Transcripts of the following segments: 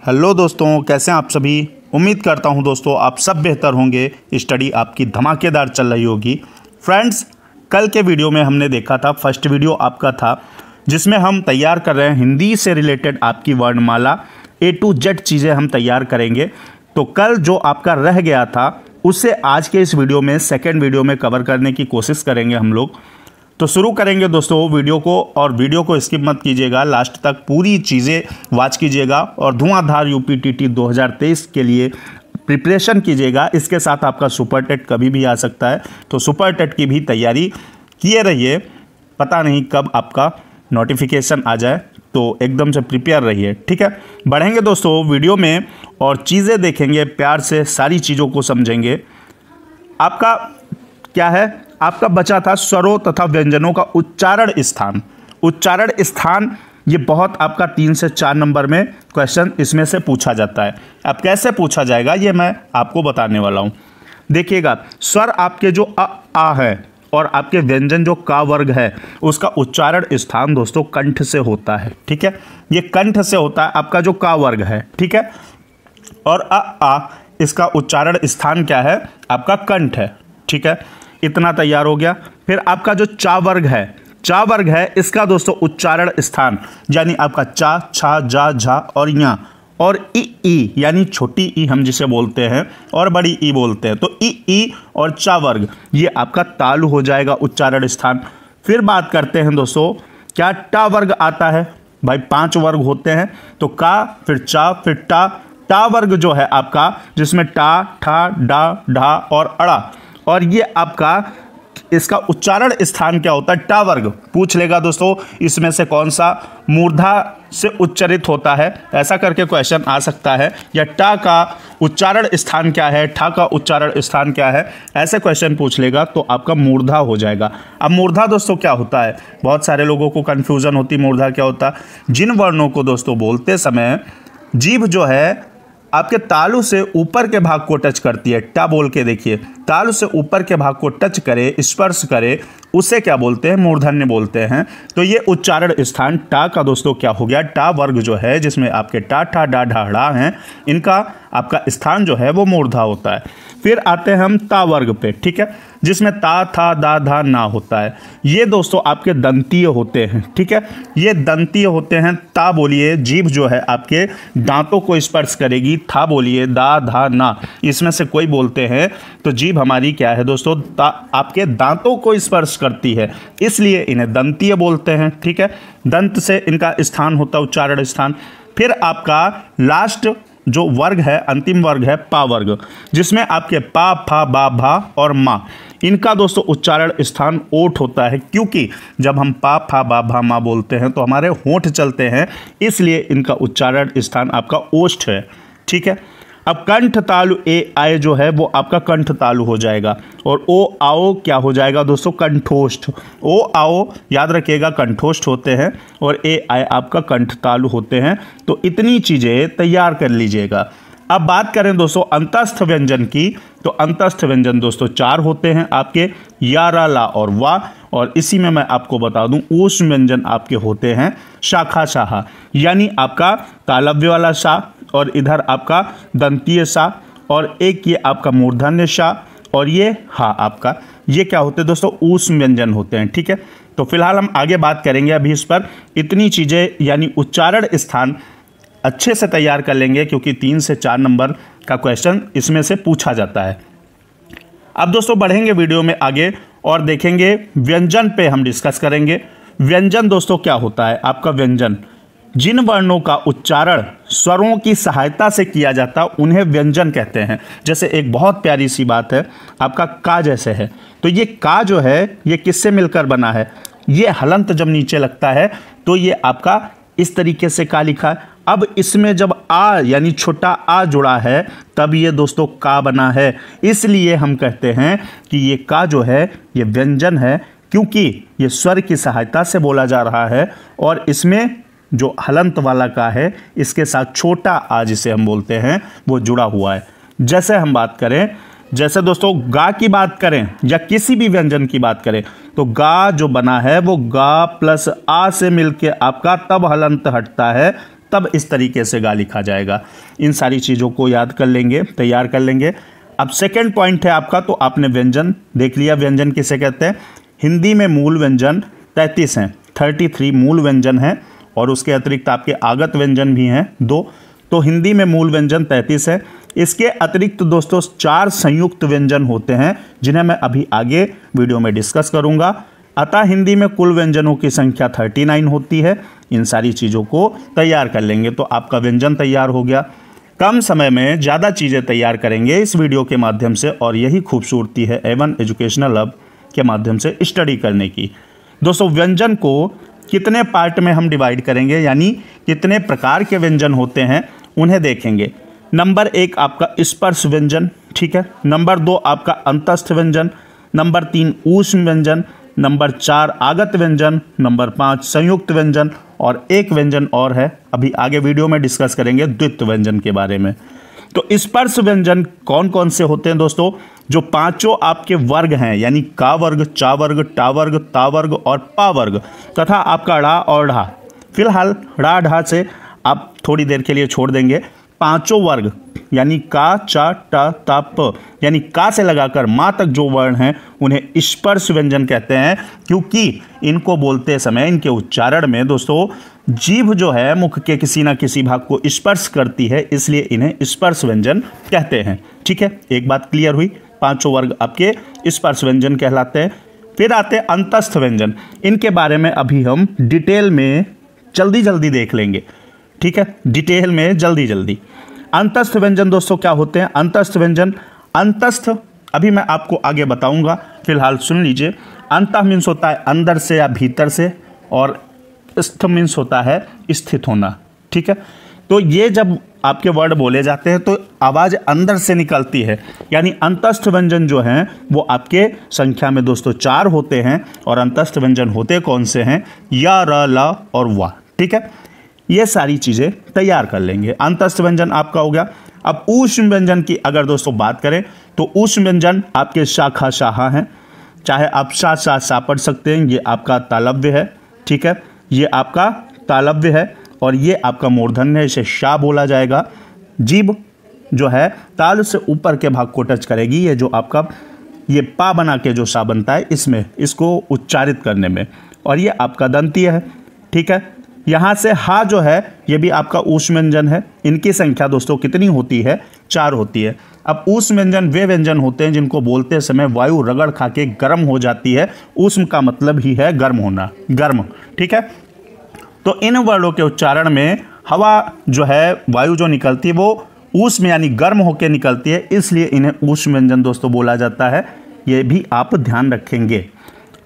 Hello दोस्तों, कैसे हैं आप सभी। उम्मीद करता हूं दोस्तों आप सब बेहतर होंगे। स्टडी आपकी धमाकेदार चल रही होगी। फ्रेंड्स, कल के वीडियो में हमने देखा था, फर्स्ट वीडियो आपका था जिसमें हम तैयार कर रहे हैं हिंदी से रिलेटेड आपकी वर्णमाला A to Z चीज़ें हम तैयार करेंगे। तो कल जो आपका रह गया था उससे आज के इस वीडियो में, सेकेंड वीडियो में कवर करने की कोशिश करेंगे हम लोग। तो शुरू करेंगे दोस्तों वीडियो को, और वीडियो को स्किप मत कीजिएगा, लास्ट तक पूरी चीज़ें वॉच कीजिएगा और धुआंधार यूपीटीटी 2023 के लिए प्रिपरेशन कीजिएगा। इसके साथ आपका सुपर टेट कभी भी आ सकता है, तो सुपर टेट की भी तैयारी किए रहिए। पता नहीं कब आपका नोटिफिकेशन आ जाए, तो एकदम से प्रिपेयर रहिए, ठीक है। बढ़ेंगे दोस्तों वीडियो में और चीज़ें देखेंगे, प्यार से सारी चीज़ों को समझेंगे। आपका क्या है, आपका बचा था स्वरों तथा व्यंजनों का उच्चारण स्थान। उच्चारण स्थान ये बहुत आपका 3 से 4 नंबर में क्वेश्चन इसमें से पूछा जाता है। अब कैसे पूछा जाएगा ये मैं आपको बताने वाला हूँ। देखिएगा, स्वर आपके जो आ है और आपके व्यंजन जो का वर्ग है उसका उच्चारण स्थान दोस्तों कंठ से होता है, ठीक है। ये कंठ से होता है आपका जो का वर्ग है, ठीक है। और आ इसका उच्चारण स्थान क्या है, आपका कंठ है, ठीक है। इतना तैयार हो गया। फिर आपका जो चा वर्ग है इसका दोस्तों उच्चारण स्थान यानी आपका चा, छा, जा, झा और या, और ई यानी छोटी ई हम जिसे बोलते हैं और बड़ी ई बोलते हैं, तो ई और चा वर्ग ये आपका तालु हो जाएगा उच्चारण स्थान। फिर बात करते हैं दोस्तों, क्या टा वर्ग आता है। भाई 5 वर्ग होते हैं, तो का, फिर चा, फिर टा वर्ग जो है आपका, जिसमें टा, ठा, डा, ढा और अड़ा, और ये आपका इसका उच्चारण स्थान क्या होता है, टा वर्ग। पूछ लेगा दोस्तों इसमें से कौन सा मूर्धा से उच्चारित होता है, ऐसा करके क्वेश्चन आ सकता है। या टा का उच्चारण स्थान क्या है, ठा का उच्चारण स्थान क्या है, ऐसे क्वेश्चन पूछ लेगा तो आपका मूर्धा हो जाएगा। अब मूर्धा दोस्तों क्या होता है, बहुत सारे लोगों को कन्फ्यूजन होती, मूर्धा क्या होता है। जिन वर्णों को दोस्तों बोलते समय जीभ जो है आपके तालु से ऊपर के भाग को टच करती है, टा बोल के देखिए, तालु से ऊपर के भाग को टच करे, स्पर्श करे, उसे क्या बोलते हैं, मूर्धन्य बोलते हैं। तो ये उच्चारण स्थान टा का दोस्तों क्या हो गया, टा वर्ग जो है जिसमें आपके टा, ठा, डा, ढा, ड़ा हैं, इनका आपका स्थान जो है वो मूर्धा होता है। फिर आते हैं हम ता वर्ग पे, ठीक है, जिसमें ता, था, दा, धा, ना होता है। ये दोस्तों आपके दंतीय होते हैं, ठीक है, ये दंतीय होते हैं। ता बोलिए, जीभ जो है आपके दांतों को स्पर्श करेगी। था बोलिए, दा, धा, ना, इसमें से कोई बोलते हैं तो जीभ हमारी क्या है दोस्तों, आपके दांतों को स्पर्श करती है, इसलिए इन्हें दंतीय बोलते हैं, ठीक है। दंत से इनका स्थान होता है उच्चारण स्थान। फिर आपका लास्ट जो वर्ग है, अंतिम वर्ग है पा वर्ग, जिसमें आपके पा, फा, बा, भा और मा, इनका दोस्तों उच्चारण स्थान ओठ होता है। क्योंकि जब हम पा, फा, बा, भा, मा बोलते हैं तो हमारे होंठ चलते हैं, इसलिए इनका उच्चारण स्थान आपका ओष्ठ है, ठीक है। अब कंठ तालु ए आए जो है वो आपका कंठ तालु हो जाएगा, और ओ आओ क्या हो जाएगा दोस्तों, कंठोष्ठ। ओ आओ याद रखिएगा कंठोष्ठ होते हैं, और ए आए आपका कंठ तालु होते हैं। तो इतनी चीज़ें तैयार कर लीजिएगा। अब बात करें दोस्तों अंतस्थ व्यंजन की, तो अंतस्थ व्यंजन दोस्तों 4 होते हैं आपके, या, रा, ला और वा। और इसी में मैं आपको बता दूं ऊष्म व्यंजन आपके होते हैं शाखा, शाहा, यानी आपका तालव्य वाला सा, और इधर आपका दंतीय सा, और एक ये आपका मूर्धन्य सा, और ये हा आपका, ये क्या होते हैं दोस्तों, ऊष्म व्यंजन होते हैं, ठीक है। तो फिलहाल हम आगे बात करेंगे अभी इस पर। इतनी चीज़ें यानी उच्चारण स्थान अच्छे से तैयार कर लेंगे, क्योंकि 3 से 4 नंबर का क्वेश्चन इसमें से पूछा जाता है। अब दोस्तों बढ़ेंगे वीडियो में आगे और देखेंगे व्यंजन पे हम डिस्कस करेंगे। व्यंजन दोस्तों क्या होता है, आपका व्यंजन जिन वर्णों का उच्चारण स्वरों की सहायता से किया जाता है उन्हें व्यंजन कहते हैं। जैसे एक बहुत प्यारी सी बात है, आपका का जैसे है, तो ये का जो है ये किससे मिलकर बना है, ये हलंत जब नीचे लगता है तो ये आपका इस तरीके से का लिखा है। अब इसमें जब आ यानी छोटा आ जुड़ा है तब ये दोस्तों का बना है, इसलिए हम कहते हैं कि ये का जो है ये व्यंजन है, क्योंकि ये स्वर की सहायता से बोला जा रहा है, और इसमें जो हलंत वाला का है इसके साथ छोटा आ जिसे हम बोलते हैं वो जुड़ा हुआ है। जैसे हम बात करें, जैसे दोस्तों गा की बात करें या किसी भी व्यंजन की बात करें, तो गा जो बना है वो गा प्लस आ से मिलके आपका तब हलंत हटता है तब इस तरीके से गा लिखा जाएगा। इन सारी चीज़ों को याद कर लेंगे, तैयार कर लेंगे। अब सेकंड पॉइंट है आपका, तो आपने व्यंजन देख लिया, व्यंजन किसे कहते हैं। हिंदी में मूल व्यंजन 33 हैं, 33 मूल व्यंजन हैं, और उसके अतिरिक्त आपके आगत व्यंजन भी हैं 2। तो हिंदी में मूल व्यंजन 33 है। इसके अतिरिक्त दोस्तों 4 संयुक्त व्यंजन होते हैं, जिन्हें मैं अभी आगे वीडियो में डिस्कस करूंगा। अतः हिंदी में कुल व्यंजनों की संख्या 39 होती है। इन सारी चीज़ों को तैयार कर लेंगे तो आपका व्यंजन तैयार हो गया। कम समय में ज़्यादा चीज़ें तैयार करेंगे इस वीडियो के माध्यम से, और यही खूबसूरती है A1 एजुकेशनल हब के माध्यम से स्टडी करने की। दोस्तों व्यंजन को कितने पार्ट में हम डिवाइड करेंगे, यानी कितने प्रकार के व्यंजन होते हैं उन्हें देखेंगे। नंबर 1 आपका स्पर्श व्यंजन, ठीक है। नंबर 2 आपका अंतस्थ व्यंजन। नंबर 3 ऊष्म व्यंजन। नंबर 4 आगत व्यंजन। नंबर 5 संयुक्त व्यंजन, और एक व्यंजन और है, अभी आगे वीडियो में डिस्कस करेंगे द्वित्व व्यंजन के बारे में। तो स्पर्श व्यंजन कौन कौन से होते हैं दोस्तों, जो 5 आपके वर्ग हैं, यानी का वर्ग, चा वर्ग, टा वर्ग, ता वर्ग और पा वर्ग, तथा आपका ड़ा और ढा। फिलहाल ड़ा ढा से आप थोड़ी देर के लिए छोड़ देंगे। 5 वर्ग यानी का, चा, टा, ता, प, यानी का से लगाकर माँ तक जो वर्ण हैं उन्हें स्पर्श व्यंजन कहते हैं, क्योंकि इनको बोलते समय इनके उच्चारण में दोस्तों जीभ जो है मुख के किसी ना किसी भाग को स्पर्श करती है, इसलिए इन्हें स्पर्श व्यंजन कहते हैं। ठीक है, एक बात क्लियर हुई। 5 वर्ग आपके स्पर्श व्यंजन कहलाते हैं। फिर आते हैं अंतस्थ व्यंजन। इनके बारे में अभी हम डिटेल में जल्दी जल्दी देख लेंगे, ठीक है, डिटेल में जल्दी जल्दी। अंतस्थ व्यंजन दोस्तों क्या होते हैं। अंतस्थ व्यंजन, अंतस्थ अभी मैं आपको आगे बताऊंगा, फिलहाल सुन लीजिए। अंतः मीन्स होता है अंदर से या भीतर से, और स्थ मीन्स होता है स्थित होना, ठीक है। तो ये जब आपके वर्ड बोले जाते हैं तो आवाज़ अंदर से निकलती है, यानी अंतस्थ व्यंजन जो हैं वो आपके संख्या में दोस्तों 4 होते हैं। और अंतस्थ व्यंजन होते कौन से हैं, या, र, ला और वा, ठीक है। ये सारी चीज़ें तैयार कर लेंगे। अंतस्थ व्यंजन आपका हो गया। अब ऊष्म व्यंजन की अगर दोस्तों बात करें तो ऊष्म व्यंजन आपके शाखा शाहा हैं, चाहे आप सा सा सा पढ़ सकते हैं, ये आपका तालव्य है, ठीक है, ये आपका तालव्य है, और ये आपका मूर्धन्य है, इसे शा बोला जाएगा। जीभ जो है ताल से ऊपर के भाग को टच करेगी, ये जो आपका ये पा बना के जो सा बनता है इसमें, इसको उच्चारित करने में, और ये आपका दंतीय है, ठीक है। यहाँ से हा जो है ये भी आपका ऊष्म व्यंजन है। इनकी संख्या दोस्तों कितनी होती है, 4 होती है। अब ऊष्म व्यंजन वे व्यंजन होते हैं जिनको बोलते समय वायु रगड़ खा के गर्म हो जाती है। ऊष्म का मतलब ही है गर्म होना, गर्म, ठीक है। तो इन वर्णों के उच्चारण में हवा जो है, वायु जो निकलती है वो ऊष्म यानी गर्म होकर निकलती है, इसलिए इन्हें ऊष्म व्यंजन दोस्तों बोला जाता है। ये भी आप ध्यान रखेंगे।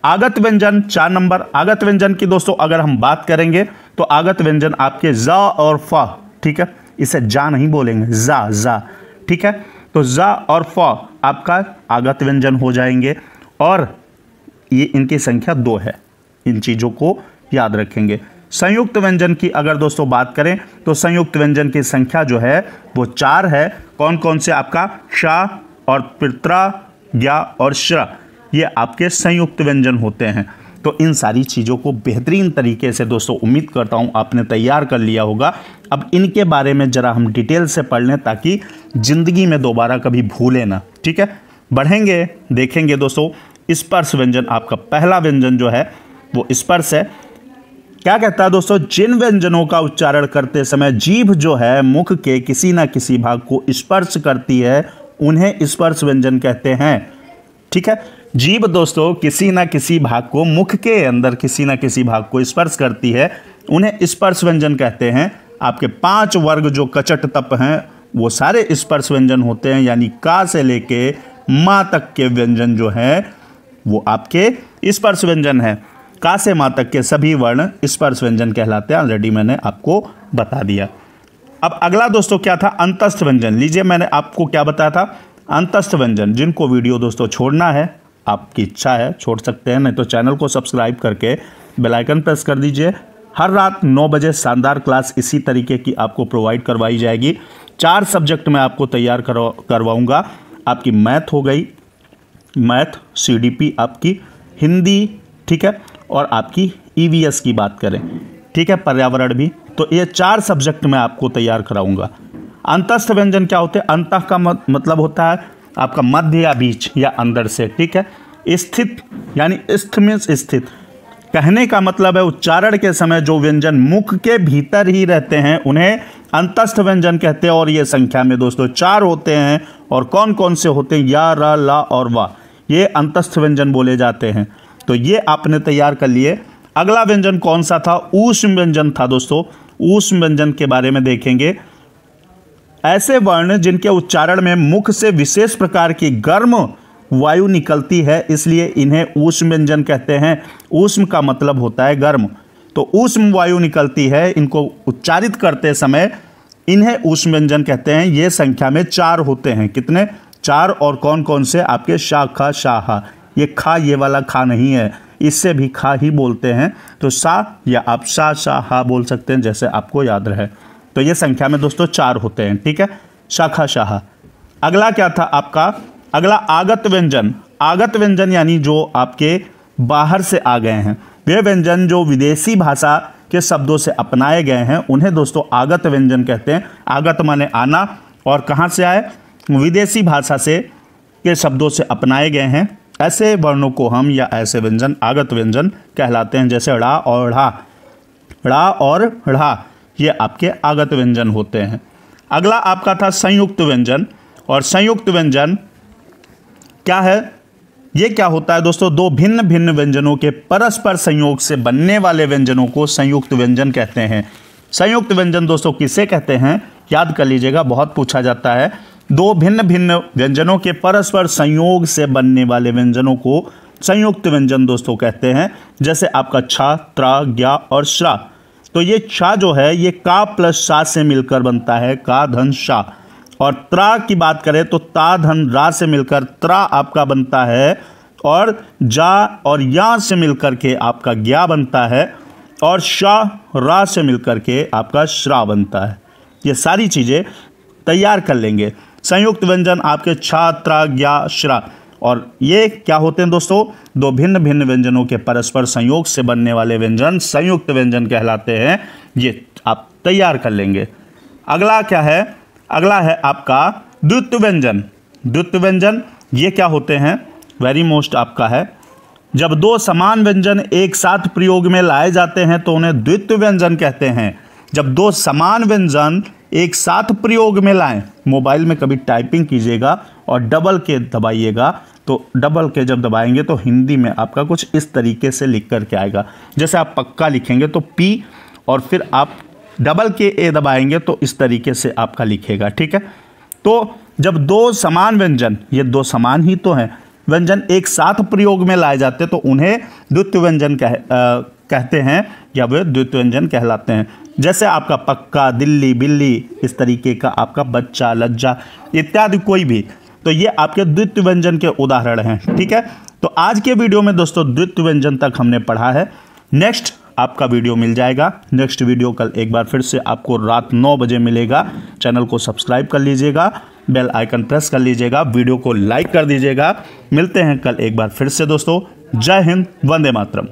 आगत व्यंजन 4 नंबर। आगत व्यंजन की दोस्तों अगर हम बात करेंगे तो आगत व्यंजन आपके जा और फा, ठीक है, इसे जा नहीं बोलेंगे, जा जा, ठीक है। तो जा और फा आपका आगत व्यंजन हो जाएंगे, और ये इनकी संख्या 2 है। इन चीज़ों को याद रखेंगे। संयुक्त व्यंजन की अगर दोस्तों बात करें तो संयुक्त व्यंजन की संख्या जो है वो 4 है। कौन कौन से, आपका शा और पित्रा, ज्ञा और श्र, ये आपके संयुक्त व्यंजन होते हैं। तो इन सारी चीज़ों को बेहतरीन तरीके से दोस्तों उम्मीद करता हूँ आपने तैयार कर लिया होगा। अब इनके बारे में ज़रा हम डिटेल से पढ़ लें ताकि ज़िंदगी में दोबारा कभी भूलें ना, ठीक है। बढ़ेंगे, देखेंगे दोस्तों। स्पर्श व्यंजन आपका पहला व्यंजन जो है वो स्पर्श है। क्या कहता है दोस्तों, जिन व्यंजनों का उच्चारण करते समय जीभ जो है मुख के किसी न किसी भाग को स्पर्श करती है उन्हें स्पर्श व्यंजन कहते हैं, ठीक है। जीभ दोस्तों किसी न किसी भाग को, मुख के अंदर किसी न किसी भाग को स्पर्श करती है, उन्हें स्पर्श व्यंजन कहते हैं। आपके 5 वर्ग जो कचट तप हैं वो सारे स्पर्श व्यंजन होते हैं, यानी का से लेके माँ तक के व्यंजन जो हैं वो आपके स्पर्श व्यंजन है। का से माँ तक के सभी वर्ण स्पर्श व्यंजन कहलाते हैं, ऑलरेडी मैंने आपको बता दिया। अब अगला दोस्तों क्या था, अंतस्थ व्यंजन। लीजिए मैंने आपको क्या बताया था, अंतस्थ व्यंजन। जिनको वीडियो दोस्तों छोड़ना है, आपकी इच्छा है छोड़ सकते हैं, नहीं तो चैनल को सब्सक्राइब करके बेल आइकन प्रेस कर दीजिए। हर रात 9 बजे शानदार क्लास इसी तरीके की आपको प्रोवाइड करवाई जाएगी। 4 सब्जेक्ट में आपको तैयार करवाऊँगा। आपकी मैथ हो गई, मैथ, CDP आपकी, हिंदी, ठीक है, और आपकी EVS की बात करें, ठीक है, पर्यावरण भी। तो ये 4 सब्जेक्ट मैं आपको तैयार कराऊंगा। अंतस्थ व्यंजन क्या होते हैं? अंतः का मतलब होता है आपका मध्य या बीच या अंदर से, ठीक है। स्थित यानी स्थ मीन्स स्थित, कहने का मतलब है उच्चारण के समय जो व्यंजन मुख के भीतर ही रहते हैं उन्हें अंतस्थ व्यंजन कहते हैं। और ये संख्या में दोस्तों 4 होते हैं। और कौन कौन से होते हैं? या, र, ला और वा, ये अंतस्थ व्यंजन बोले जाते हैं। तो ये आपने तैयार कर लिए। अगला व्यंजन कौन सा था? ऊष्म व्यंजन था दोस्तों। ऊष्म व्यंजन के बारे में देखेंगे। ऐसे वर्ण जिनके उच्चारण में मुख से विशेष प्रकार की गर्म वायु निकलती है, इसलिए इन्हें ऊष्म व्यंजन कहते हैं। ऊष्म का मतलब होता है गर्म, तो ऊष्म वायु निकलती है, इनको उच्चारित करते समय इन्हें ऊष्म व्यंजन कहते हैं। ये संख्या में 4 होते हैं। कितने? 4। और कौन कौन से? आपके शा, खा, शाहा। ये खा, ये वाला खा नहीं है, इससे भी खा ही बोलते हैं। तो सा या आप शा, शाहा बोल सकते हैं, जैसे आपको याद रहे। तो ये संख्या में दोस्तों 4 होते हैं, ठीक है, शाखा, शाहा। अगला क्या था आपका? अगला आगत व्यंजन। आगत व्यंजन यानी जो आपके बाहर से आ गए हैं, वे व्यंजन जो विदेशी भाषा के शब्दों से अपनाए गए हैं उन्हें दोस्तों आगत व्यंजन कहते हैं। आगत माने आना, और कहाँ से आए? विदेशी भाषा से के शब्दों से अपनाए गए हैं। ऐसे वर्णों को हम या ऐसे व्यंजन आगत व्यंजन कहलाते हैं। जैसे ड़ा और ढ़ा, ड़ा और ढ़ा, ये आपके आगत व्यंजन होते हैं। अगला आपका था संयुक्त व्यंजन। और संयुक्त व्यंजन क्या है? ये क्या होता है दोस्तों? 2 भिन्न भिन्न व्यंजनों के परस्पर संयोग से बनने वाले व्यंजनों को संयुक्त व्यंजन कहते हैं। संयुक्त व्यंजन दोस्तों किसे कहते हैं? याद कर लीजिएगा, बहुत पूछा जाता है। 2 भिन्न भिन्न व्यंजनों के परस्पर संयोग से बनने वाले व्यंजनों को संयुक्त व्यंजन दोस्तों कहते हैं। जैसे आपका छा, त्रा, ज्ञा और श्रा। तो ये छा जो है ये का प्लस शा से मिलकर बनता है, का धन शा। और त्रा की बात करें तो ता धन रा से मिलकर त्रा आपका बनता है। और जा और या से मिलकर के आपका ज्ञा बनता है। और शा, रा से मिलकर के आपका श्रा बनता है। ये सारी चीज़ें तैयार कर लेंगे। संयुक्त व्यंजन आपके छा, त्रा, ज्ञा, श्रा। और ये क्या होते हैं दोस्तों? 2 भिन्न भिन्न व्यंजनों के परस्पर संयोग से बनने वाले व्यंजन संयुक्त व्यंजन कहलाते हैं। ये आप तैयार कर लेंगे। अगला क्या है? अगला है आपका द्वित्व व्यंजन। द्वित्व व्यंजन ये क्या होते हैं? वेरी मोस्ट आपका है, जब 2 समान व्यंजन एक साथ प्रयोग में लाए जाते हैं तो उन्हें द्वित्व व्यंजन कहते हैं। जब 2 समान व्यंजन एक साथ प्रयोग में लाएं, मोबाइल में कभी टाइपिंग कीजिएगा और डबल के दबाइएगा, तो डबल के जब दबाएंगे तो हिंदी में आपका कुछ इस तरीके से लिख करके आएगा। जैसे आप पक्का लिखेंगे तो पी, और फिर आप डबल के ए दबाएंगे तो इस तरीके से आपका लिखेगा, ठीक है। तो जब 2 समान व्यंजन, ये 2 समान ही तो हैं, व्यंजन एक साथ प्रयोग में लाए जाते तो उन्हें द्वित्व व्यंजन कहते हैं, या वे द्वित्व व्यंजन कहलाते हैं। जैसे आपका पक्का, दिल्ली, बिल्ली, इस तरीके का आपका बच्चा, लज्जा इत्यादि कोई भी, तो ये आपके द्वित्व व्यंजन के उदाहरण हैं, ठीक है। तो आज के वीडियो में दोस्तों द्वित्व व्यंजन तक हमने पढ़ा है। नेक्स्ट आपका वीडियो मिल जाएगा। नेक्स्ट वीडियो कल एक बार फिर से आपको रात 9 बजे मिलेगा। चैनल को सब्सक्राइब कर लीजिएगा, बेल आइकन प्रेस कर लीजिएगा, वीडियो को लाइक कर दीजिएगा। मिलते हैं कल एक बार फिर से दोस्तों। जय हिंद, वंदे मातरम।